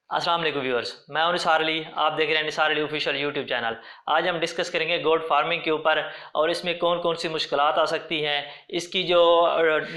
अस्सलाम वालेकुम व्यूअर्स, मैं हूं निसार अली। आप देख रहे हैं Nisar Ali official YouTube channel. आज हम डिस्कस करेंगे गोट फार्मिंग के ऊपर और इसमें कौन कौन सी मुश्किलात आ सकती हैं। इसकी जो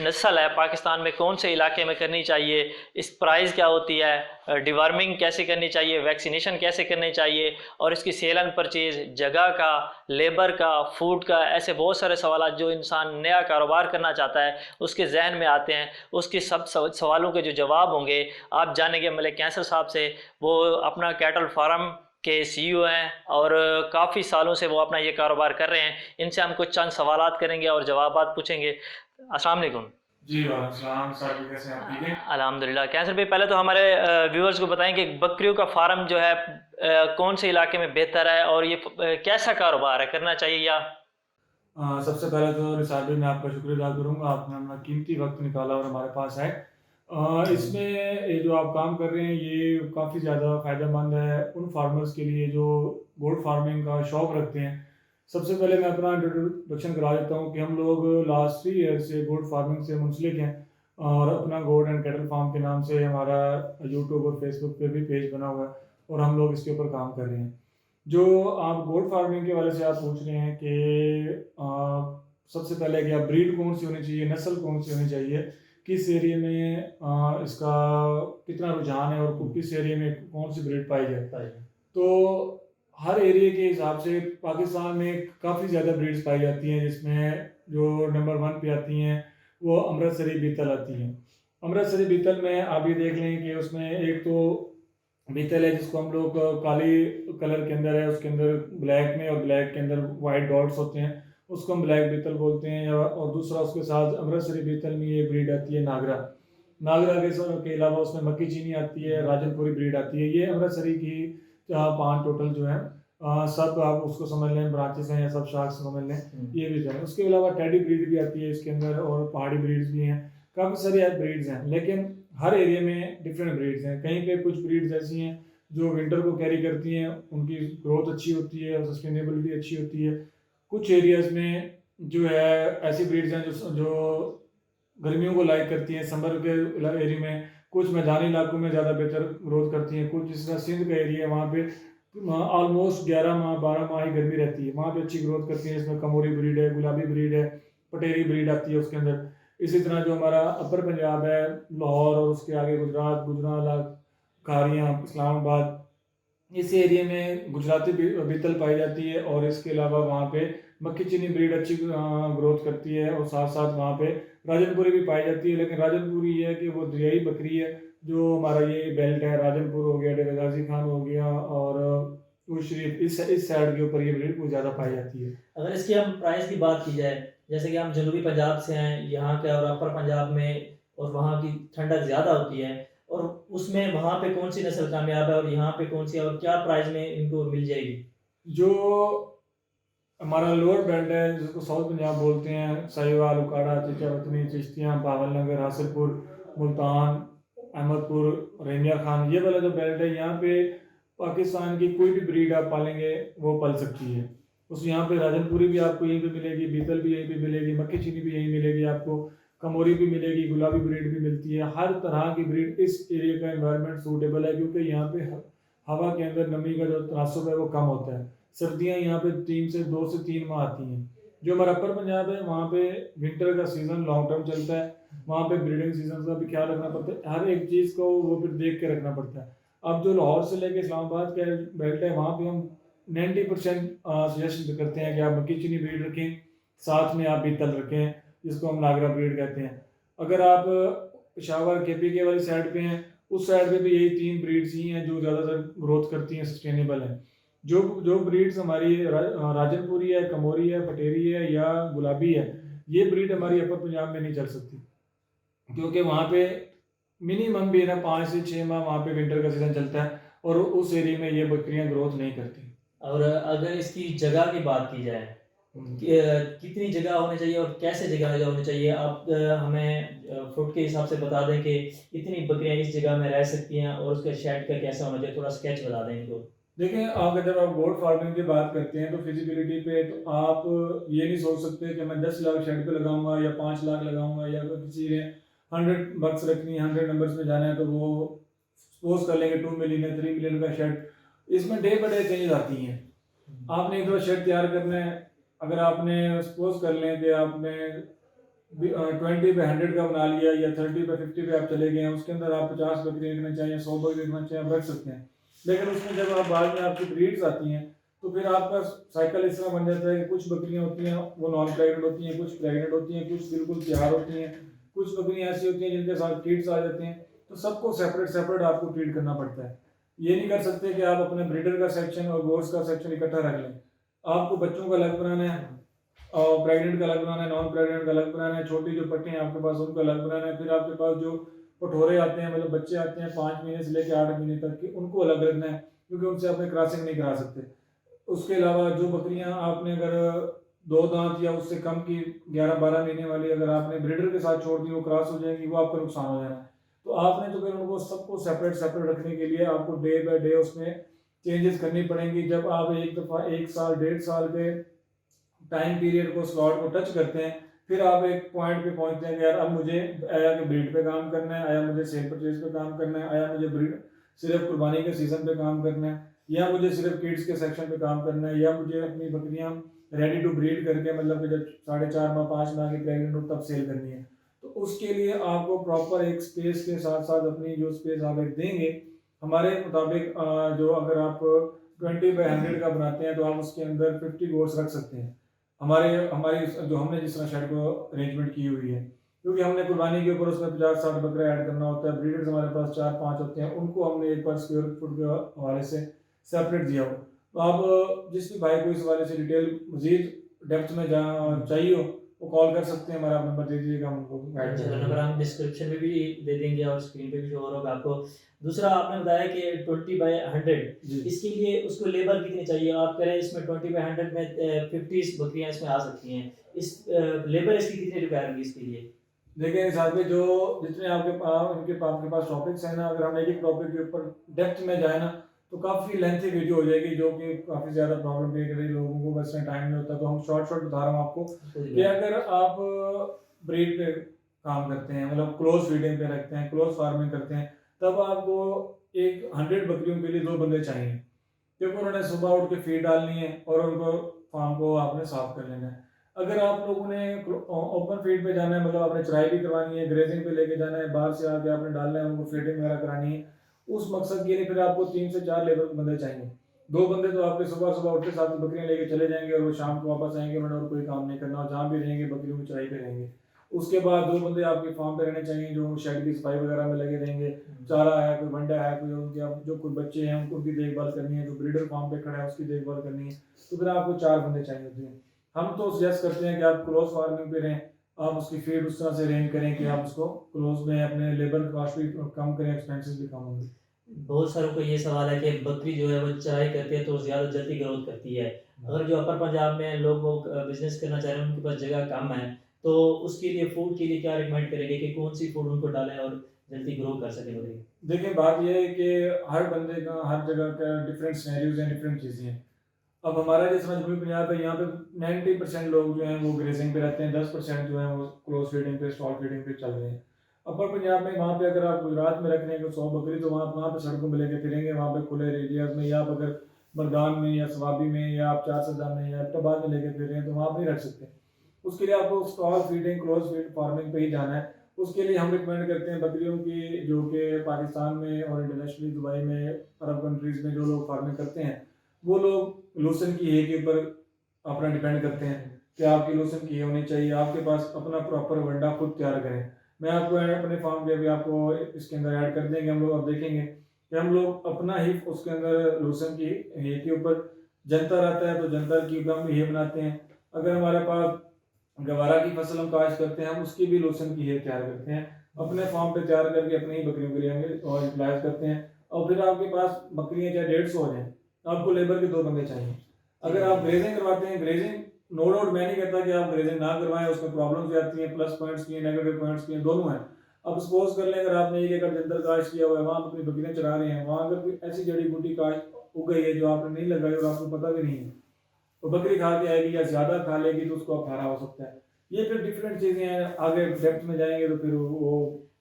नस्ल है पाकिस्तान में कौन से इलाके में करनी चाहिए, इस प्राइस क्या होती है, डिवर्मिंग कैसे करनी चाहिए, वैक्सीनेशन कैसे करनी चाहिए और इसकी सेल एंड परचेज, जगह का, लेबर का, फूड का, ऐसे बहुत सारे सवाल जो इंसान नया कारोबार करना चाहता है उसके जहन में आते हैं। उसके सब सवालों के जो जवाब होंगे आप जानेंगे मलिक कैंसर साहब से। वो अपना कैटल फार्म के सीईओ हैं और काफ़ी सालों से वो अपना ये कारोबार कर रहे हैं। इनसे हम कुछ चंद सवालात करेंगे और जवाबात पूछेंगे। अस्सलाम वालेकुम। जी वालेकुम सलाम सर, कैसे हैं आप? ठीक है। अल्हम्दुलिल्लाह। कैंसर भाई, पहले तो हमारे व्यूअर्स को बताएं कि बकरियों का फार्म जो है कौन से इलाके में बेहतर है और ये कैसा कारोबार है, करना चाहिए या। सबसे पहले तो निसार भाई मैं आपका शुक्रिया अदा करूँगा, आपने अपना कीमती वक्त निकाला और हमारे पास आए। इसमें ये जो आप काम कर रहे हैं ये काफ़ी ज़्यादा फ़ायदेमंद है उन फार्मर्स के लिए जो गोट फार्मिंग का शौक़ रखते हैं। सबसे पहले मैं अपना इंट्रोडक्शन करा देता हूँ कि हम लोग लास्ट 3 ईयर से गोट फार्मिंग से मुंसलिक हैं और अपना गोट एंड कैटल फार्म के नाम से हमारा यूट्यूब और फेसबुक पे भी पेज बना हुआ है और हम लोग इसके ऊपर काम कर रहे हैं। जो आप गोट फार्मिंग के वाले से आप पूछ रहे हैं कि सबसे पहले कि आप ब्रीड कौन सी होनी चाहिए, नस्ल कौन सी होनी चाहिए, किस एरिया में इसका कितना रुझान है और किस एरिया में कौन सी ब्रीड पाई जाए। तो हर एरिया के हिसाब से पाकिस्तान में काफ़ी ज़्यादा ब्रीड्स पाई जाती हैं, जिसमें जो नंबर 1 पे आती हैं वो अमृतसरी बीतल आती हैं। अमृतसरी बीतल में आप ये देख लें कि उसमें एक तो बीतल है जिसको हम लोग काली कलर के अंदर है, उसके अंदर ब्लैक में और ब्लैक के अंदर वाइट डॉट्स होते हैं, उसको हम ब्लैक बीतल बोलते हैं। और दूसरा उसके साथ अमृतसरी बीतल में ये ब्रीड आती है नागरा। नागरा के अलावा उसमें मक्की चीनी आती है, राजनपुरी ब्रीड आती है। ये अमृतसरी की 5 टोटल जो है सब आप उसको समझ लें ब्रांचेस हैं या सब शाख्स समझ लें, ये भी जो है। उसके अलावा टेडी ब्रीड भी आती है इसके अंदर और पहाड़ी ब्रीड्स भी हैं, काफ़ी सारी ब्रीड्स हैं। लेकिन हर एरिया में डिफरेंट ब्रीड्स हैं। कहीं पे कुछ ब्रीड्स ऐसी हैं जो विंटर को कैरी करती हैं, उनकी ग्रोथ अच्छी होती है और सस्टेनेबिलिटी अच्छी होती है। कुछ एरियाज में जो है ऐसी ब्रीड्स हैं जो गर्मियों को लाइक करती हैं, समर के एरिया में। कुछ मैदानी इलाकों में ज़्यादा बेहतर ग्रोथ करती हैं। कुछ जिस तरह सिंध का एरिया है वहाँ पे ऑलमोस्ट 11 माह 12 माह ही गर्मी रहती है, वहाँ पे अच्छी ग्रोथ करती है। इसमें कमोरी ब्रीड है, गुलाबी ब्रीड है, पटेरी ब्रीड आती है उसके अंदर। इसी तरह जो हमारा अपर पंजाब है, लाहौर और उसके आगे गुजरात, गुजराला, कारियाँ, इस्लामाबाद, इस एरिया में गुजराती बीतल पाई जाती है। और इसके अलावा वहाँ पे मक्की चीनी ब्रीड अच्छी ग्रोथ करती है और साथ साथ वहाँ पे राजनपुरी भी पाई जाती है। लेकिन राजनपुरी ये है कि वो दरियाई बकरी है। जो हमारा ये बेल्ट है, राजनपुर हो गया, डेरा गाजी खान हो गया और उस शरीफ, इस साइड के ऊपर ये ब्रीड बहुत ज़्यादा पाई जाती है। अगर इसकी हम प्राइस की बात की जाए, जैसे कि हम जनूबी पंजाब से हैं यहाँ के और अपर पंजाब में, और वहाँ की ठंडक ज़्यादा होती है, और उसमें वहाँ पे कौन सी नस्ल कामयाब है और यहाँ पे कौन सी है और क्या प्राइस में इनको मिल जाएगी। जो हमारा लोअर बेल्ट है जिसको साउथ पंजाब बोलते हैं, साहिवाल, उकाड़ा, चिचावतनी, चिश्तियाँ, बावल नगर, हासिलपुर, मुल्तान, अहमदपुर, रेंजा खान, ये वाला जो बेल्ट है यहाँ पे पाकिस्तान की कोई भी ब्रीड आप पालेंगे वो पल सकती है। उस यहाँ पे राजनपुरी भी आपको यहीं पे मिलेगी, बीतल भी यहीं पे मिलेगी, मक्की चीनी भी यहीं मिलेगी आपको, कमोरी भी मिलेगी, गुलाबी ब्रीड भी मिलती है। हर तरह की ब्रीड इस एरिया का एनवायरनमेंट सूटेबल है क्योंकि यहाँ पे हवा के अंदर नमी का जो तनासुब है वो कम होता है। सर्दियाँ यहाँ पे 2 से 3 माह आती हैं। जो हमारा अपर पंजाब है वहाँ पे विंटर का सीज़न लॉन्ग टर्म चलता है, वहाँ पे ब्रीडिंग सीजन का भी ख्याल रखना पड़ता है। हर एक चीज़ को वो फिर देख के रखना पड़ता है। अब जो लाहौर से लेके इस्लामाबाद का बेल्ट है वहाँ पे हम 90% सजेशन करते हैं कि आप मक्की चीनी ब्रीड रखें, साथ में आप बीतल रखें जिसको हम नागरा ब्रीड कहते हैं। अगर आप पेशावर केपी के वाली साइड पे हैं, उस साइड पे भी यही 3 ब्रीड्स ही हैं जो ज़्यादातर ग्रोथ करती हैं, सस्टेनेबल हैं। जो जो ब्रीड्स हमारी राजनपुरी है, कमोरी है, पटेरी है या गुलाबी है, ये ब्रीड हमारी अपर पंजाब में नहीं चल सकती क्योंकि वहाँ पे मिनिमम भी ना 5 से 6 माह वहाँ पे विंटर का सीज़न चलता है और उस एरिया में ये बकरियाँ ग्रोथ नहीं करती। और अगर इसकी जगह की बात की जाए, कितनी जगह होनी चाहिए और कैसे जगह होनी चाहिए, आप हमें फुट के हिसाब से बता दें कि इतनी बकरियां इस जगह में रह सकती हैं और उसका शेड का कैसा होना चाहिए, थोड़ा स्केच बता दें इनको। देखिए, आप जब आप गोट फार्मिंग की बात करते हैं तो फिजिबिलिटी पे तो आप ये नहीं सोच सकते कि मैं 10 लाख शेड पे लगाऊंगा या 5 लाख लगाऊंगा या किसी ने 100 बक्स रखनी है, 100 नंबर्स में जाना है तो वो सपोज कर लेंगे 2 मिलियन या 3 मिलियन का शेड, इसमें डे बाय डे चेंजेस आती हैं। आपने एक दो शेड तैयार करना है, अगर आपने सपोज कर लें कि आपने 20 पे 100 का बना लिया या 30 पे 50 पे आप चले गए हैं, उसके अंदर आप 50 बकरी रखना चाहिए, 100 बकरी रखना चाहिए, आप रख सकते हैं। लेकिन उसमें जब आप बाद में आपकी ब्रीड्स आती हैं तो फिर आपका साइकिल इस तरह बन जाता है कि कुछ बकरियां होती हैं वो नॉन प्रेग्नेंट होती हैं, कुछ प्रेग्नेंट होती हैं, कुछ बिल्कुल तैयार होती हैं, कुछ बकरियां ऐसी होती हैं जिनके साथ किड्स आ जाते हैं। तो सबको सेपरेट सेपरेट आपको ट्रीट करना पड़ता है। ये नहीं कर सकते कि आप अपने ब्रीडर का सेक्शन और गोट्स का सेक्शन इकट्ठा रख लें। आपको बच्चों का अलग बनाना है और प्रेग्नेंट का अलग बनाना है, नॉन प्रेग्नेंट का अलग बनाना है, छोटी जो पट्टी हैं आपके पास उनका अलग बनाना है। फिर आपके पास जो कटोरे आते हैं, मतलब बच्चे आते हैं 5 महीने से लेकर 8 महीने तक के, उनको अलग रखना है क्योंकि उनसे आपने क्रॉसिंग नहीं करा सकते। उसके अलावा जो बकरियां आपने अगर 2 दांत या उससे कम की 11-12 महीने वाली अगर आपने ब्रीडर के साथ छोड़ दी, वो क्रॉस हो जाएंगी, वो आपका नुकसान हो जाना है। तो आपने तो फिर उनको सबको सेपरेट सेपरेट रखने के लिए आपको डे बाय डे उसमें चेंजेस करनी पड़ेंगी। जब आप एक दफ़ा 1 साल 1.5 साल के टाइम पीरियड को स्लॉट को टच करते हैं, फिर आप एक पॉइंट पे पहुंचते हैं कि यार अब मुझे आया कि ब्रीड पे काम करना है, आया मुझे सेल परचेज पे काम करना है, आया मुझे ब्रीड सिर्फ कुर्बानी के सीजन पे काम करना है, या मुझे सिर्फ किड्स के सेक्शन पे काम करना है, या मुझे अपनी बकरियां रेडी टू ब्रीड करके मतलब कि जब 4.5 माह 5 माह की प्रेगनेंट हो तब सेल करनी है। तो उसके लिए आपको प्रॉपर एक स्पेस के साथ साथ अपनी जो स्पेस आप एक देंगे हमारे मुताबिक, जो अगर आप 20 बाय 100 का बनाते हैं तो आप उसके अंदर 50 गोट्स रख सकते हैं। हमारे हमारी जो हमने जिस तरह शेड को अरेंजमेंट की हुई है, क्योंकि हमने कुर्बानी के ऊपर उसमें 50-60 बकरे ऐड करना होता है, ब्रीडर्स हमारे पास 4-5 होते हैं, उनको हमने एक पर स्क्वायर फुट के हवाले से सेपरेट दिया हो। तो आप जिस भी भाई को इस हवाले से डिटेल मजीद डेप्थ में चाहिए हो वो कॉल कर सकते हैं, हमारा नंबर दे दीजिएगा, हम उनको गाइड कर चलो देंगे। नंबर हम डिस्क्रिप्शन में भी दे देंगे और स्क्रीन पे भी शो होगा आपको। दूसरा आपने बताया कि 20 बाय 100, जी इसके लिए उसको लेबर कितनी चाहिए? आप कह रहे हैं इसमें 20 बाय 100 में 50 बकरियां इसमें आ सकती हैं। इस लेबर इसकी कितनी रिक्वायर होगी इसके लिए? देखिए हिसाब में जो जितने आपके पास टॉपिक्स हैं ना, अगर हम एक एक टॉपिक के ऊपर डेप्थ में जाए ना तो काफ़ी लेंथी वीडियो हो जाएगी, जो कि काफ़ी ज़्यादा प्रॉब्लम क्रिएट करेगी लोगों को, बस में टाइम नहीं होता। तो हम शॉर्ट शॉर्ट बता रहा हूँ आपको कि अगर आप ब्रीड पे काम करते हैं, मतलब क्लोज फीडिंग पे रखते हैं, क्लोज फार्मिंग करते हैं, तब आपको एक 100 बकरियों के लिए 2 बंदे चाहिए, क्योंकि उन्होंने सुबह उठ के फीड डालनी है और उनको फार्म को आपने साफ कर लेना है। अगर आप लोगों ने ओपन फीड पे जाना है, मतलब आपने चराई भी करवानी है, ग्रेजिंग पे लेके जाना है, बाहर से आके आपने डालना है, उनको फीडिंग वगैरह करानी है, उस मकसद के लिए फिर आपको 3 से 4 लेबर बंदे चाहिए। 2 बंदे तो आपके सुबह सुबह उठ के साथ में बकरियां लेके चले जाएंगे और वो शाम को वापस आएंगे, उन्होंने और कोई काम नहीं करना, और जहाँ भी रहेंगे बकरियों की चराई पे रहेंगे। उसके बाद 2 बंदे आपके फार्म पे रहने चाहिए जो शेड की सफाई वगैरह में लगे रहेंगे। चारा है, कोई वंडा है, कोई उनके अब जो कोई बच्चे हैं उनकी देखभाल करनी है, जो ब्रीडर फार्म पे खड़ा है उसकी देखभाल करनी है, तो फिर आपको 4 बंदे चाहिए होते हैं। हम तो सजेस्ट करते हैं कि आप क्लोज फार्मिंग पे रहें, आप उसकी फीड उस तरह से अरेंज करें कि आप उसको क्लोज में अपने लेबर कॉस्ट भी कम करें, एक्सपेंसेस भी कम होंगे। बहुत सारों को ये सवाल है कि बकरी जो है वो चराई करती है तो ज़्यादा जल्दी ग्रोथ करती है। अगर जो अपर पंजाब में लोग वो बिजनेस करना चाह रहे हैं, उनके पास जगह कम है, तो उसके लिए फूड के लिए क्या रिकमेंड करेंगे कि कौन सी फूड उनको डालें और जल्दी ग्रो कर सके बकरी? देखिए बात यह है कि हर बंदे का हर जगह का डिफरेंट सिनेरियोज हैं, डिफरेंट चीज़ें हैं। अब हमारा जिस मजबूरी पंजाब है, यहाँ पे 90% लोग जो हैं वो ग्रेजिंग पे रहते हैं, 10% जो है वो क्लोज फीडिंग पे स्टॉल फीडिंग पे चल रहे हैं। अपर पंजाब में वहाँ पे अगर आप गुजरात में रख रहे हैं 100 बकरी, तो वहाँ पे सड़कों पे लेके फिरेंगे, वहाँ पे खुले एरियाज में, या आप अगर मरदान में या सवाबी में या आप चार सदा में या अब्टाबाद में लेके फिर रहे हैं तो वहाँ पे नहीं रख सकते। उसके लिए आपको stall feeding close feed farming पे ही जाना है। उसके लिए हम रिकमेंड करते हैं बकरियों की, जो कि पाकिस्तान में और इंटरनेशनली दुबई में अरब कंट्रीज़ में जो लोग फार्मिंग करते हैं, वो लोग लूसन की है के ऊपर अपना डिपेंड करते हैं कि आपकी लूसन की होनी चाहिए, आपके पास अपना प्रॉपर वंडा खुद तैयार करें। मैं आपको अपने फार्म के भी आपको इसके अंदर ऐड कर देंगे हम लोग, अब देखेंगे कि हम लोग अपना ही उसके अंदर लूसन की है के ऊपर जनता रहता है तो जनता की ऊपर हम ये बनाते हैं। अगर हमारे पास गवारा की फसल हम काश्त करते हैं, हम उसकी भी लोसन की हेर तैयार करते हैं, अपने फार्म पे तैयार करके अपनी ही बकरियों के लिए हम और यूटिलाइज करते हैं। और फिर आपके पास बकरियां चाहे 150 हो जाए, आपको लेबर के 2 बंदे चाहिए। अगर आप ग्रेजिंग करवाते हैं, ग्रेजिंग नो डाउट मैं नहीं कहता कि आप ग्रेजिंग ना करवाएं, उसमें प्रॉब्लम्स भी आती हैं, प्लस पॉइंट्स भी हैं, नेगेटिव पॉइंट्स भी हैं, दोनों हैं। अब सपोज कर लें अगर आपने 1 एकड़ जंतर काश्त किया हुआ है, वहाँ अपनी बकरियां चरा रहे हैं, वहाँ अगर कोई ऐसी जड़ी बूटी काश्त उग गई है जो आपने नहीं लगाई और आपको पता भी नहीं है, तो बकरी खा के आएगी या ज्यादा खा लेगी तो उसको अफारा हो सकता है। ये फिर डिफरेंट चीजें हैं, आगे डेप्थ में जाएंगे तो फिर वो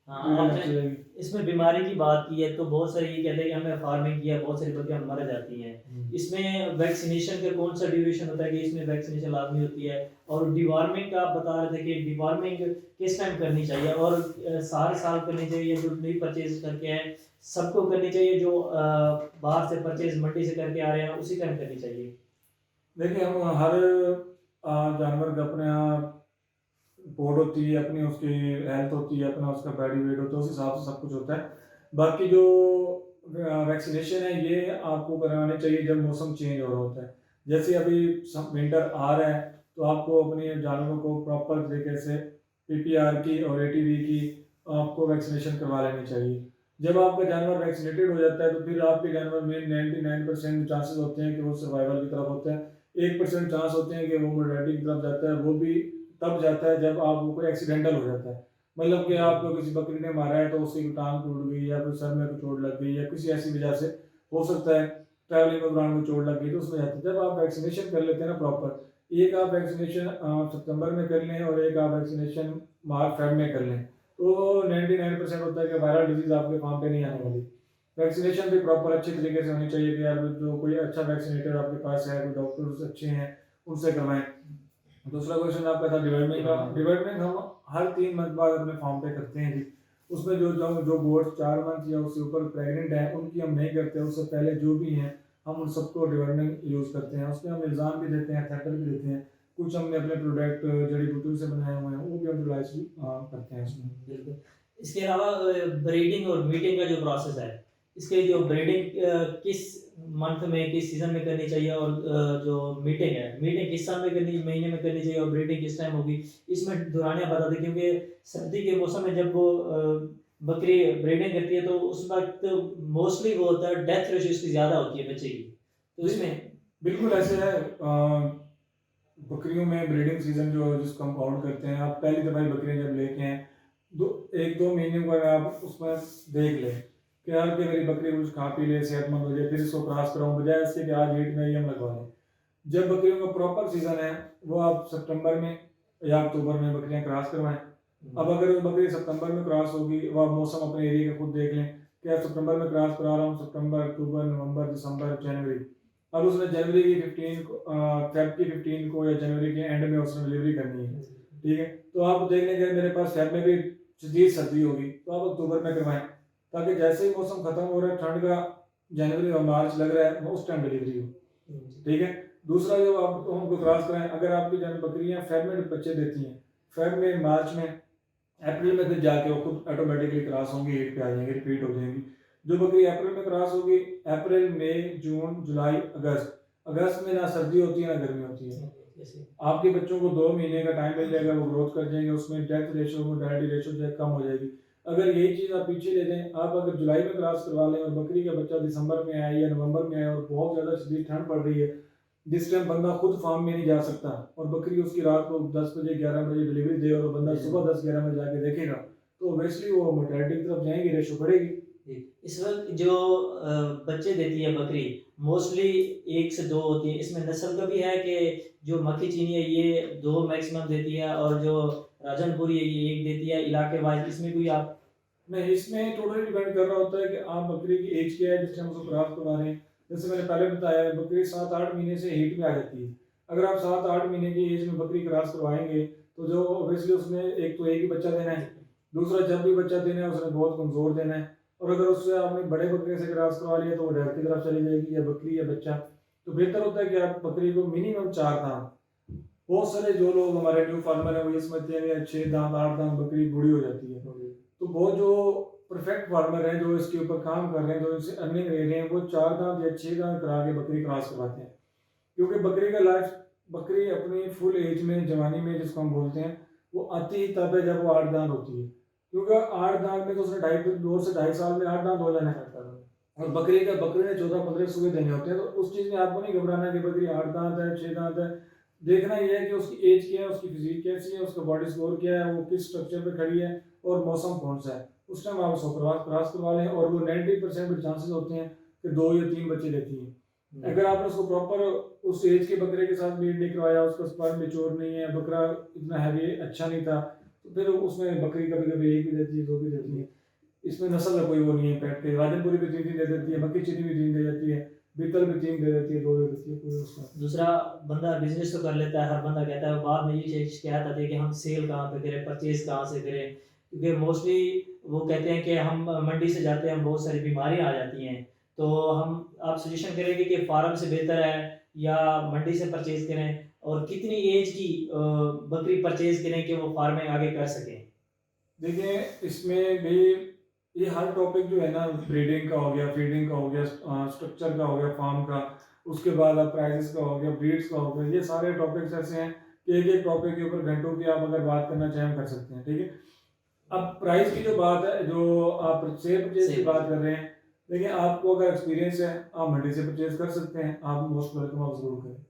हाँ, आपने इसमें बीमारी की बात की है तो बहुत सारे ये कहते हैं कि हमने फार्मिंग किया, बहुत सारी बकरियां मर जाती हैं। इसमें वैक्सीनेशन का कौन सा ड्यूरेशन होता है कि इसमें वैक्सीनेशन लाजमी होती है? और डिवॉर्मिंग का आप बता रहे थे कि डिवॉर्मिंग किस टाइम करनी चाहिए, और साल साल करनी चाहिए जो नई परचेज करके हैं सबको करनी चाहिए, जो बाहर से परचेज मंडी से करके आ रहे हैं उसी टाइम करनी चाहिए? देखिए, हम हर जानवर का अपने यहाँ बोर्ड होती है, अपनी उसकी हेल्थ होती है, अपना उसका बॉडी वेट होता है, उस हिसाब से सब कुछ होता है। बाकी जो वैक्सीनेशन है ये आपको करवानी चाहिए जब मौसम चेंज हो रहा होता है। जैसे अभी विंटर आ रहा है तो आपको अपने जानवरों को प्रॉपर तरीके से पीपीआर की और एटीवी की आपको वैक्सीनेशन करवा लेनी चाहिए। जब आपका जानवर वैक्सीनेटेड हो जाता है तो फिर आपके जानवर में 99% चांसेस होते हैं कि वो सर्वाइवल की तरफ होते हैं। 1% चांस होते हैं कि वो मोर्टेलिटी की तरफ जाता है, वो भी तब जाता है जब आपको कोई एक्सीडेंटल हो जाता है। मतलब कि आपको किसी बकरी ने मारा है तो उसकी टांग टूट गई या फिर सर में कोई चोट लग गई या किसी ऐसी वजह से हो सकता है ट्रैवलिंग के दौरान कोई चोट लग गई तो उसमें जाता है। जब आप वैक्सीनेशन कर लेते हैं ना प्रॉपर, एक आप वैक्सीनेशन सितंबर में कर लें और एक आप वैक्सीनेशन मार्च फेब में कर लें, तो 99% होता है कि वायरल डिजीज आपके फार्म पे नहीं आने वाली। वैक्सीनेशन भी प्रॉपर अच्छे तरीके से होनी चाहिए कि यार जो कोई अच्छा वैक्सीनेटर आपके पास है, कोई डॉक्टर्स अच्छे हैं, उनसे करवाएं। दूसरा क्वेश्चन आपका था डिवर्मिंग का। डिवर्मिंग हम हर 3 मंथ बाद अपने फार्म पे करते हैं जी। उसमें जो गोट्स 4 मंथ या उससे ऊपर प्रेग्नेंट हैं उनकी हम नहीं करते, उससे पहले जो भी हैं हम उन सबको डिवर्मिंग यूज़ करते हैं। उसमें हम इल्ज़ाम भी देते हैं, थेटर भी देते हैं। कुछ हमने अपने प्रोडक्ट जड़ी बूटियों से बनाए हुए हैं, वो भी हम यूटिलाइज करते हैं उसमें। बिल्कुल। इसके अलावा ब्रीडिंग और मीटिंग का जो प्रोसेस है, इसके जो ब्रीडिंग किस मंथ में, किस सीज़न में करनी चाहिए, और जो मीटिंग है, मीटिंग किस समय में करनी, महीने में करनी चाहिए, और ब्रीडिंग किस टाइम होगी? इसमें दौरानिया बता दें, क्योंकि सर्दी के मौसम में जब वो बकरी ब्रीडिंग करती है तो उस वक़्त मोस्टली वो होता है डेथ रेशियो इसकी ज़्यादा होती है बच्चे की। तो जी, इसमें बिल्कुल ऐसे है। बकरियों में ब्रीडिंग सीजन जो जिसको हम काउंट करते हैं, आप पहली दफा ही बकरियां जब लेके हैं, 1-2 महीने को अगर आप उसमें देख लें कि यार कि मेरी बकरी कुछ खा पी ले, सेहतमंद हो जाए, फिर इसको क्रॉस कराऊं, बजाय इसके कि आज हीट में ही हम लगवा लें। जब बकरियों का प्रॉपर सीजन है वो आप सितंबर में या अक्टूबर में बकरियां क्रॉस करवाएं। अब अगर वो बकरी सितंबर में क्रॉस होगी, वो आप मौसम अपने एरिया का खुद देख लें कि आप सितंबर में क्रॉस करा रहा हूँ, सितंबर, अक्टूबर, नवंबर, दिसंबर, जनवरी। अब उसने जनवरी की 15 को फेब की 15 को या जनवरी के एंड में उसने डिलीवरी करनी है, ठीक है? तो आप देख लेंगे मेरे पास फेब में भी शदीद सर्दी होगी तो आप अक्टूबर में करवाएं, ताकि जैसे ही मौसम खत्म हो रहा है ठंड का, जनवरी और मार्च लग रहा है, वो उस टाइम डिलीवरी हो, ठीक है? दूसरा जो आप उनको क्रॉस कराएं, अगर आपकी जन बकरियां फेब में बच्चे देती हैं, फेब में, मार्च में, अप्रैल में फिर जाके वो खुद ऑटोमेटिकली क्रॉस होंगी, हीट पे आ जाएंगी, रिपीट हो जाएंगी। जो बकरी अप्रैल में क्रॉस होगी, अप्रैल, मई, जून, जुलाई, अगस्त, अगस्त में ना सर्दी होती है ना गर्मी होती है। आपके बच्चों को 2 महीने का टाइम मिल जाएगा, वो ग्रोथ कर जाएंगे, उसमें डेथ रेशो, मोर्टेलिटी रेशो जो है कम हो जाएगी। अगर यही चीज़ आप पीछे ले दें, आप अगर जुलाई में क्रॉस करवा लें और बकरी का बच्चा दिसंबर में आए या नवंबर में आए और बहुत ज़्यादा शदीद ठंड पड़ रही है, जिस टाइम बंदा खुद फार्म में नहीं जा सकता और बकरी उसकी रात को 10 बजे 11 बजे डिलीवरी दे और बंदा सुबह 10-11 बजे जाके देखेगा, तो ऑब्वियसली वो मोर्टेलिटी की तरफ जाएंगी, रेशो बढ़ेगी। इस वक्त जो बच्चे देती है बकरी, मोस्टली 1 से 2 होती है। इसमें नस्ल का भी है कि जो मक्खी चीनी है ये 2 मैक्सिमम देती है, और जो राजनपुरी है ये 1 देती है, इलाके वाइज इसमें कोई आप? नहीं, इसमें टोटली डिपेंड कर रहा होता है कि आप बकरी की एज क्या है जिस टाइम उसको क्रॉस करवा रहे हैं। जैसे मैंने पहले बताया, बकरी 7-8 महीने से हीट में आ जाती है। अगर आप 7-8 महीने की एज में बकरी क्रॉस करवाएंगे तो जो ऑब्वियसली उसने एक तो एक ही बच्चा देना है, दूसरा जब भी बच्चा देना है उसने बहुत कमज़ोर देना है, और अगर उससे आपने बड़े बकरे से क्रॉस करवा लिया तो वो डेथ की तरफ चली जाएगी, या बकरी या बच्चा। तो बेहतर होता है कि आप बकरी को मिनिमम 4 दांत, बहुत सारे जो लोग हमारे न्यू फार्मर हैं वो ये समझते हैं कि 6 दांत 8 दांत बकरी बूढ़ी हो जाती है। तो बहुत जो परफेक्ट फार्मर हैं जो इसके ऊपर काम कर रहे हैं, जो इससे अर्निंग ले रहे हैं, वो 4 दांत या 6 दांत करा के बकरी क्रॉस करवाते हैं। क्योंकि बकरी का लाइफ, बकरी अपनी फुल एज में, जवानी में जिसको हम बोलते हैं, वो आती ही तब है जब वो 8 दांत होती है। क्योंकि 8 दांत में तो उसने 2 से 2.5 साल में 8 दांत हो जाना है, और बकरी ने 14-15 सूए देने होते हैं। तो उस चीज़ में आपको नहीं घबराना कि बकरी 8 दांत है, 6 दांत है। देखना ये है कि उसकी एज क्या है, उसकी फिजिक कैसी है, उसका बॉडी स्कोर क्या है, वो किस स्ट्रक्चर पे खड़ी है और मौसम कौन सा है, उस टाइम आप उसको क्रॉस करवा लें, और वो 90% चांसेस होते हैं कि 2 या 3 बच्चे देती है। अगर आपने उसको प्रॉपर उस एज के बकरे के साथ ब्रीड नहीं करवाया, उसका स्पर्म मेच्योर नहीं है, बकरा इतना हैवी अच्छा नहीं था, तो फिर उसमें बकरी कभी कभी 1 भी देती है, 2 भी देती है। इसमें नस्ल का कोई वो नहीं है पेट के। राजनपुरी भी 3 दे देती है, मक्की चीनी भी 3 दे देती है, बीतल भी 3 दे देती है, 2 दे देती है, कोई उसका। दूसरा बंदा बिजनेस तो कर लेता है, हर बंदा कहता है, बाद में ये शिकायत आती है कि हम सेल कहाँ पे करें, परचेज कहाँ से करें, क्योंकि मोस्टली वो कहते हैं कि हम मंडी से जाते हैं, हम बहुत सारी बीमारियां आ जाती हैं। तो हम आप सजेशन करेंगे कि फार्म से बेहतर है या मंडी से परचेज करें, और कितनी एज की बकरी परचेज करें कि वो फार्मिंग आगे कर सकें? देखिए, इसमें भी ये हर टॉपिक जो है ना, ब्रीडिंग का हो गया, फीडिंग का हो गया, स्ट्रक्चर का हो गया फार्म का, उसके बाद अब प्राइसेस का हो गया, ब्रीड्स का हो गया, ये सारे टॉपिक्स ऐसे हैं कि एक-एक टॉपिक के ऊपर घंटों की आप अगर बात करना चाहें हम कर सकते हैं, ठीक है? अब प्राइस की जो बात है, जो आप सेल परचेज की बात कर रहे हैं, देखिए आपको अगर एक्सपीरियंस है, आप मंडी से परचेज कर सकते हैं, आप मोस्ट वेलकम, आप ज़रूर करें।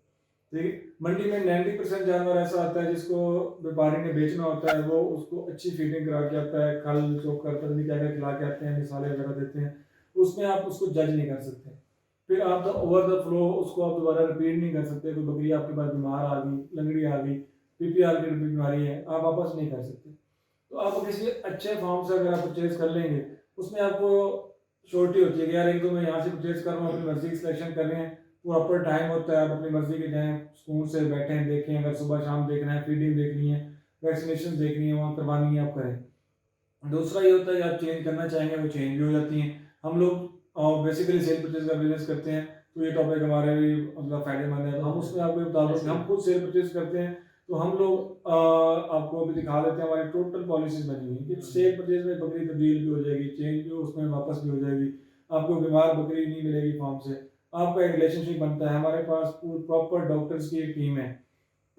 देखिए, मंडी में 90% जानवर ऐसा आता है जिसको व्यापारी ने बेचना होता है, वो उसको अच्छी फीडिंग करा के आता है, खल चोकर पता नहीं क्या-क्या खिला के आते हैं, मसाले वगैरह देते हैं, उसमें आप उसको जज नहीं कर सकते। फिर आप द ओवर द फ्लो उसको आप दोबारा रिपीट नहीं कर सकते, कोई बकरी आपके पास बीमार आ गई, लंगड़ी आ गई, पीपीआर की बीमारी है, आप वापस नहीं कर सकते। तो आप किसी अच्छे फार्म से अगर आप परचेज कर लेंगे, उसमें आपको श्योरिटी होती है कि यार एक तो मैं यहाँ से परचेज कर रहा हूँ, अपनी मर्जी की सिलेक्शन कर रहे हैं, प्रॉपर टाइम होता है, आप अपनी मर्जी के जाएँ, सुकून से बैठें, देखें, अगर सुबह शाम देखना है, फीडिंग देखनी है, वैक्सीनेशन देखनी है, वहाँ करवानी है, आप करें। दूसरा ये होता है कि आप चेंज करना चाहेंगे, वो चेंज भी हो जाती हैं। हम लोग बेसिकली सेल परचेज का बिजनेस करते हैं, तो ये टॉपिक हमारे भी मतलब फ़ायदेमंद है। तो हम उसमें आपको ये बता दूँ कि हम खुद सेल परचेज करते हैं, तो हम लोग आपको अभी दिखा देते हैं, हमारी टोटल पॉलिसीज़ बनी हुई हैं कि सेल परचेज में बकरी तब्दील भी हो जाएगी, चेंज भी उसमें वापस भी हो जाएगी, आपको बीमार बकरी नहीं मिलेगी फार्म से, आपका एक रिलेशनशिप बनता है। हमारे पास प्रॉपर डॉक्टर्स की एक टीम है,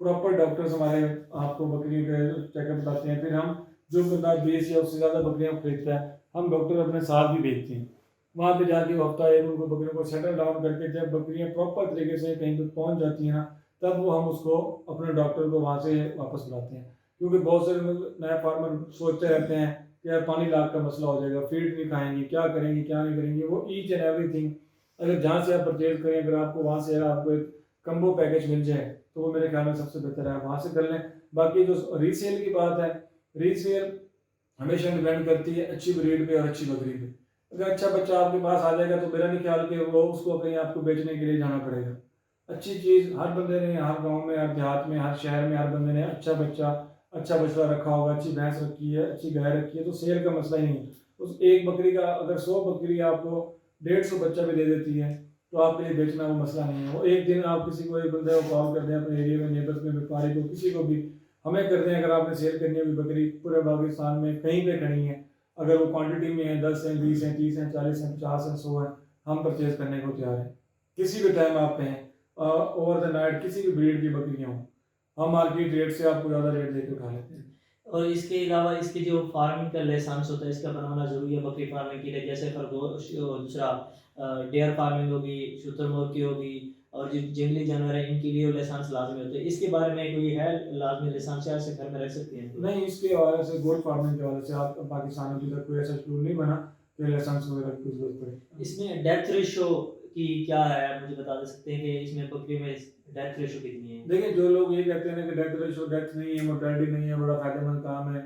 प्रॉपर डॉक्टर्स हमारे आपको बकरी का चेकअप बताते हैं। फिर हम जो बंदा 20 या उससे ज़्यादा बकरियाँ खरीदता है, हम डॉक्टर अपने साथ भी भेजते हैं। वहाँ पे जाके वो हफ्ता एक उनको बकरियों को सेटल डाउन करके, जब बकरियाँ प्रॉपर तरीके से कहीं तक पहुँच जाती हैं ना, तब वो हम उसको अपने डॉक्टर को वहाँ से वापस बुलाते हैं। क्योंकि बहुत सारे नए फार्मर सोचते रहते हैं कि यार पानी लाग का मसला हो जाएगा, फीड नहीं खाएँगी, क्या करेंगी, क्या नहीं करेंगी। वो ईच एंड एवरीथिंग अगर जहाँ से आप परचेज़ करें, अगर आपको वहाँ से आपको एक कम्बो पैकेज मिल जाए, तो वो मेरे ख्याल में सबसे बेहतर है, आप वहाँ से कर लें। बाकी जो रीसेल की बात है, रीसेल हमेशा डिपेंड करती है अच्छी ब्रीड पे और अच्छी बकरी पे। अगर अच्छा बच्चा आपके पास आ जाएगा, तो मेरा नहीं ख्याल कि वो उसको कहीं आपको बेचने के लिए जाना पड़ेगा। अच्छी चीज़ हर बंदे ने, हर गाँव में, हर देहात में, हर शहर में, हर बंदे ने अच्छा बछड़ा रखा होगा, अच्छी भैंस रखी है, अच्छी गाय रखी है, तो सेल का मसला ही नहीं है। उस एक बकरी का अगर 100 बकरी आपको 150 बच्चा भी दे देती है, तो आपके लिए बेचना वो मसला नहीं है। वो एक दिन आप किसी को, एक बंदे को कॉल कर दें अपने एरिया में, नेबर्स में, व्यापारी को, किसी को भी, हमें कर दें, अगर आपने सेल करनी है कोई बकरी पूरे पाकिस्तान में कहीं पे खड़ी है, अगर वो क्वांटिटी में है, 10 हैं, 20 हैं, 30 हैं, 40 हैं, 50 हैं, 100 हैं, हम परचेज करने को तैयार हैं। किसी भी टाइम आप कहें, ओवर द नाइट किसी भी ब्रीड की बकरियाँ हों, हम मार्केट रेट से आपको ज़्यादा रेट देकर उठा लेते हैं। और इसके अलावा इसकी जो फार्मिंग का लाइसेंस होता है, इसका बनाना ज़रूरी है बकरी फार्मिंग के लिए, जैसे खरगोश और दूसरा डेयर फार्मिंग होगी, शुतुरमुर्ग की होगी, और जो जंगली जानवर हैं इनके लिए लाइसेंस लाजमी होते हैं। इसके बारे में कोई है लाजमी लाइसेंस, या ऐसे घर में रख सकते हैं इनको? नहीं, इसके हवाले से गोट फार्मिंग के हवाले से आप पाकिस्तान में अभी तक कोई ऐसा शेड्यूल नहीं बना कि लाइसेंस वगैरह की जरूरत पड़े। इसमें डेथ रेशो की क्या है, आप मुझे बता सकते हैं कि इसमें बकरी में डेथ रेशो कितनी है? देखिए, जो लोग ये कहते हैं ना कि डेथ रेशो, डेथ नहीं है, मोर्टेलिटी नहीं है, बड़ा फायदेमंद काम है,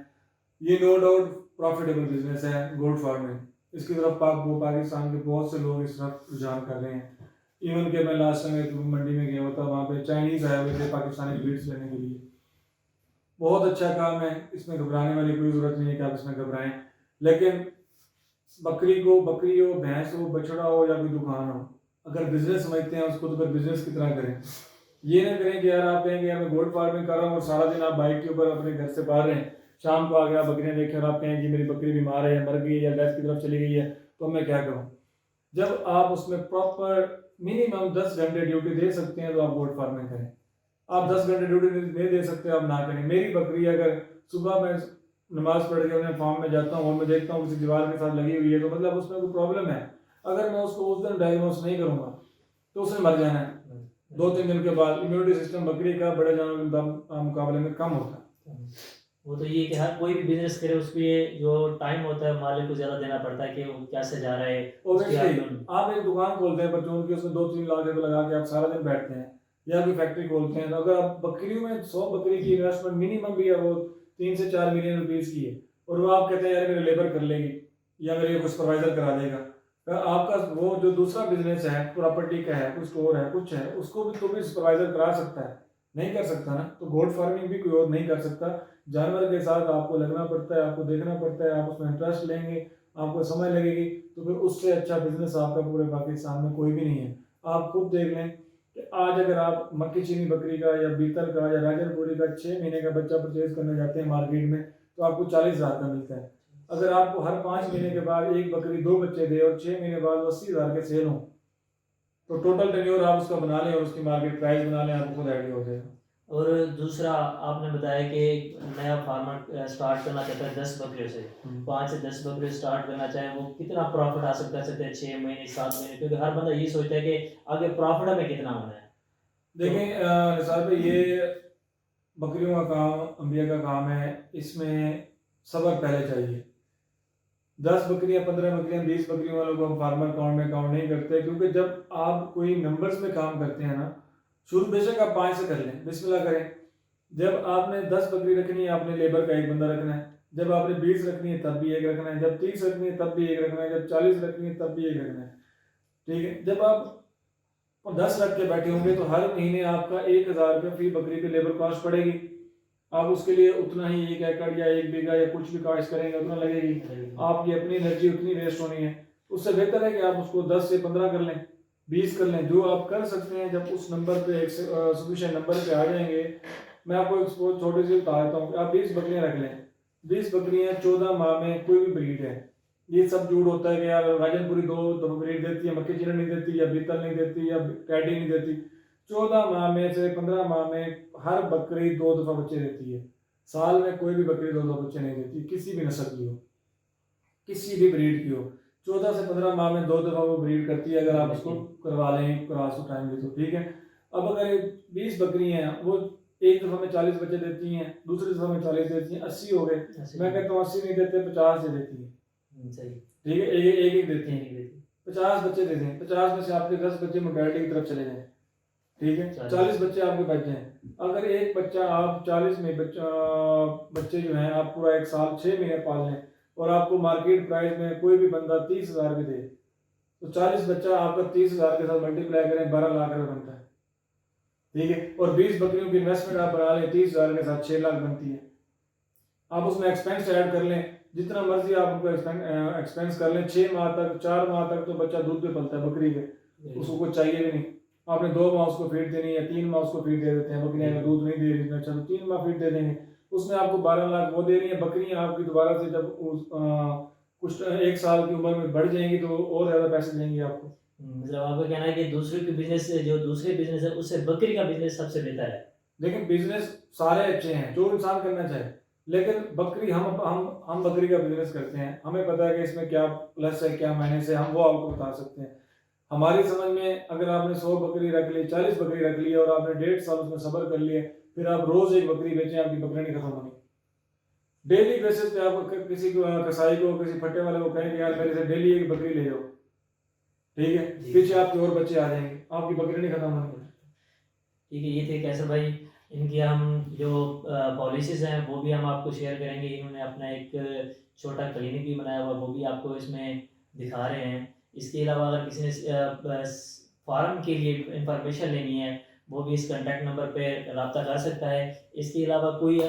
ये नो डाउट प्रॉफिटेबल बिजनेस है गोट फार्मिंग। इसकी तरफ वो पाकिस्तान के बहुत से लोग इस तरफ रुझान कर रहे हैं। इवन के मैं लास्ट टाइम एक मंडी में गया हुआ था, वहाँ पे चाइनीज़ आए हुए थे पाकिस्तानी ब्रीड्स लेने के लिए। बहुत अच्छा काम है, इसमें घबराने वाली कोई ज़रूरत नहीं है कि आप इसमें घबराएं। लेकिन बकरी हो, भैंस हो, बछड़ा हो या कोई दुकान हो, अगर बिजनेस समझते हैं उसको, तो फिर बिजनेस की तरह करें। ये ना करें कि यार आप कहेंगे यार मैं गोट फार्मिंग कर रहा हूँ और सारा दिन आप बाइक के ऊपर अपने घर से बाहर रहें, शाम को आ गया बकरियाँ देखें और आप कहें कि मेरी बकरी बीमार है या मर गई है या डेथ की तरफ चली गई है, तो मैं क्या करूँ। जब आप उसमें प्रॉपर मिनिमम 10 घंटे ड्यूटी दे सकते हैं, तो आप गोट फार्मिंग करें। आप 10 घंटे ड्यूटी नहीं दे सकते, आप ना करें। मेरी बकरी अगर सुबह मैं नमाज पढ़ के अपने फार्म में जाता हूँ और मैं देखता हूँ किसी दीवार के साथ लगी हुई है, तो मतलब उसमें कोई प्रॉब्लम है। अगर मैं उसको उस दिन डायग्नोस नहीं करूँगा, तो उसने मर जाना है। 2-3 दिन के बाद इम्यूनिटी सिस्टम बकरी का बड़े जानवरों के मुकाबले में कम होता है। वो तो ये कि हर कोई भी बिजनेस करे, उसके जो टाइम होता है मालिक को ज़्यादा देना पड़ता है कि वो कैसे जा रहा है। ओब्वियसली आप एक दुकान खोलते हैं परचून की, उसमें 2-3 लाख रुपए लगा के आप सारा दिन बैठते हैं, या कोई फैक्ट्री खोलते हैं, तो अगर आप बकरियों में 100 बकरी की इन्वेस्टमेंट मिनिमम भी है, वो 3 से 4 मिलियन रुपीज़ की है, और वो आप कहते हैं यार मेरी लेबर कर लेगी, या मेरे को सुपरवाइजर करा देगा। आपका वो जो दूसरा बिजनेस है, प्रॉपर्टी का है, कोई स्टोर है, कुछ है, उसको भी तो भी सुपरवाइजर करा सकता है, नहीं कर सकता ना। तो गोट फार्मिंग भी कोई और नहीं कर सकता। जानवर के साथ आपको लगना पड़ता है, आपको देखना पड़ता है, आप उसमें इंटरेस्ट लेंगे, आपको समय लगेगी, तो फिर उससे अच्छा बिजनेस आपका पूरे पाकिस्तान में कोई भी नहीं है। आप खुद देख लें कि आज अगर आप मक्की चीनी बकरी का या बीतल का या राजनपुरी का 6 महीने का बच्चा परचेज करने जाते हैं मार्केट में, तो आपको 40,000 का मिलता है। अगर आपको हर 5 महीने के बाद एक बकरी 2 बच्चे दे और 6 महीने बाद 80,000 के सेल हों, तो टोटल टेन्योर आप उसका बना लें और उसकी मार्केट प्राइस बना लें, आपको खुद आइडिया हो जाएगा। और दूसरा आपने बताया कि नया फार्मर स्टार्ट करना चाहता है 10 बकरियों से, 5 से 10 बकरियों स्टार्ट करना चाहे, वो कितना प्रॉफिट हासिल कर सकते हैं 6 महीने 7 महीने, क्योंकि हर बंदा ये सोचता है कि आगे प्रॉफिट हमें कितना होना है। देखें निसार भाई, ये बकरियों का काम अंबिया का काम है, इसमें सब्र पहले चाहिए। 10 बकरियां, 15 बकरियां, 20 बकरियों वालों को हम फार्मर काउंट में काउंट नहीं करते, क्योंकि जब आप कोई नंबर्स में काम करते हैं ना, शुरू बेशक आप 5 से कर लें, बिस्मिल्लाह करें। जब आपने 10 बकरी रखनी है, आपने लेबर का एक बंदा रखना है। जब आपने 20 रखनी है तब भी एक रखना है, जब 30 रखनी है तब भी एक रखना है, जब 40 रखनी है तब भी एक रखना है। ठीक है। जब आप 10 रख के बैठे होंगे तो हर महीने आपका 1,000 रुपये फी बकरी की लेबर कॉस्ट पड़ेगी। आप उसके लिए उतना ही 1 एकड़ या 1 बीघा या कुछ भी काश्त करेंगे उतना लगेगी। आपकी अपनी एनर्जी उतनी वेस्ट होनी है। उससे बेहतर है कि आप उसको 10 से 15 कर लें, 20 कर लें, जो आप कर सकते हैं। जब उस नंबर पे एक सफिशिएंट नंबर पे आ जाएंगे, मैं आपको एक छोटी सी बता देता हूँ। आप 20 बकरियां रख लें, 20 बकरियां 14 माह में कोई भी ब्रीड है। ये सब झूठ होता है कि यार राजनपुरी दो ब्रीड देती है, मक्की चीनी नहीं देती, या बीतल नहीं देती, या कैडी नहीं देती। 14 माह में से 15 माह में हर बकरी 2 दफा बच्चे देती है। साल में कोई भी बकरी 2 बच्चे नहीं देती, किसी भी नस्ल की हो, किसी भी ब्रीड की हो। 14 से 15 माह में 2 दफा वो ब्रीड करती है। अगर आप उसको करवा लें क्रॉस टाइम तो ठीक है। अब अगर 20 बकरी हैं, वो एक दफा में 40 बच्चे देती हैं, दूसरी दफा में 40 देती हैं, 80 हो गए। मैं कहता हूँ 80 नहीं देते, 50 से देती है। ठीक है, एक देती हैं, 50 बच्चे देते हैं। 50 में से आपके 10 बच्चे मोर्टेलिटी की तरफ चले जाएं, ठीक है, 40 बच्चे आपके बच जाएं। अगर एक बच्चा आप 40 में बच्चे जो हैं आप पूरा 1 साल 6 महीने पाल लें, और आपको मार्केट प्राइस में कोई भी बंदा 30,000 भी दे, तो 40 बच्चा आपका 30,000 के साथ मल्टीप्लाई करें, 12 लाख रुपये बनता है। ठीक है। और 20 बकरियों की इन्वेस्टमेंट आप बना लें, 30,000 के साथ 6 लाख बनती है। आप उसमें एक्सपेंस ऐड कर लें, जितना मर्जी आप उनको एक्सपेंस कर लें। 6 माह तक, 4 माह तक तो बच्चा दूध पे पलता है बकरी के, उसको कुछ चाहिए भी नहीं। आपने 2 माह उसको फीड देनी है, 3 माह उसको फीड दे देते हैं। बकरियां अगर दूध नहीं दे रही अच्छा, तो 3 माह फीड दे देंगे, उसमें आपको 12 लाख वो दे रही है। बकरियां आपकी दोबारा से जब कुछ 1 साल की उम्र में बढ़ जाएंगी तो और ज़्यादा पैसे देंगी आपको। मतलब आपका कहना है कि दूसरे के बिजनेस से, जो दूसरे बिजनेस है उससे बकरी का बिजनेस सबसे बेहतर है। लेकिन बिजनेस सारे अच्छे हैं जो इंसान करना चाहे, लेकिन बकरी हम बकरी का बिजनेस करते हैं, हमें पता है कि इसमें क्या प्लस है क्या माइनस है, हम वो आपको बता सकते हैं। हमारी समझ में अगर आपने 100 बकरी रख ली, 40 बकरी रख ली और आपने 1.5 साल उसमें सब्र कर लिए, फिर आप रोज एक बकरी बेचें, आपकी बकरी नहीं खत्म होनी। डेली बेसिस पे आप किसी को कसाई को, किसी फट्टे वाले को कहें कि यार मेरे से डेली एक बकरी ले जाओ, ठीक है, पीछे आपके और बच्चे आ जाएंगे, आपकी बकरी नहीं खत्म होनी। ठीक है, ये थे कैसर भाई। इनकी हम जो पॉलिसीज हैं वो भी हम आपको शेयर करेंगे। इन्होंने अपना एक छोटा क्लिनिक भी बनाया हुआ, वो भी आपको इसमें दिखा रहे हैं। इसके अलावा अगर किसी ने फार्म के लिए इंफॉर्मेशन लेनी है, वो भी इस कॉन्टैक्ट नंबर पे रब्ता कर सकता है। इसके अलावा कोई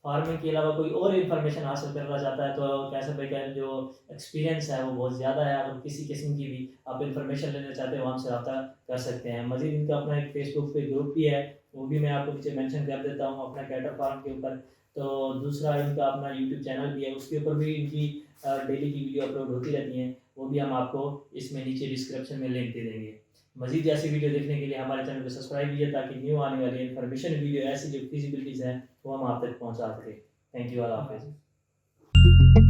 फार्मिंग के अलावा कोई और इन्फॉर्मेशन हासिल करना चाहता है तो कैसर भाई का जो एक्सपीरियंस है वो बहुत ज़्यादा है। अगर किसी किस्म की भी आप इन्फॉर्मेशन लेना चाहते हैं, वो हमसे रब्ता कर सकते हैं। मज़ीद इनका अपना एक फेसबुक पे ग्रुप भी है, वो भी मैं आपको नीचे मेंशन कर देता हूँ अपना कैटर फार्म के ऊपर। तो दूसरा इनका अपना यूट्यूब चैनल भी है, उसके ऊपर भी इनकी डेली की वीडियो अपलोड होती रहती हैं, वो भी हम आपको इसमें नीचे डिस्क्रिप्शन में लिंक दे देंगे। मज़ीद ऐसी वीडियो देखने के लिए हमारे चैनल को सब्सक्राइब कीजिए, ताकि न्यू आने वाली इन्फॉर्मेशन वीडियो ऐसी जो फिजिबिलिटीज़ हैं वो हम आप तक पहुँचा सकें। थैंक यू, अल्लाह हाफ़िज़।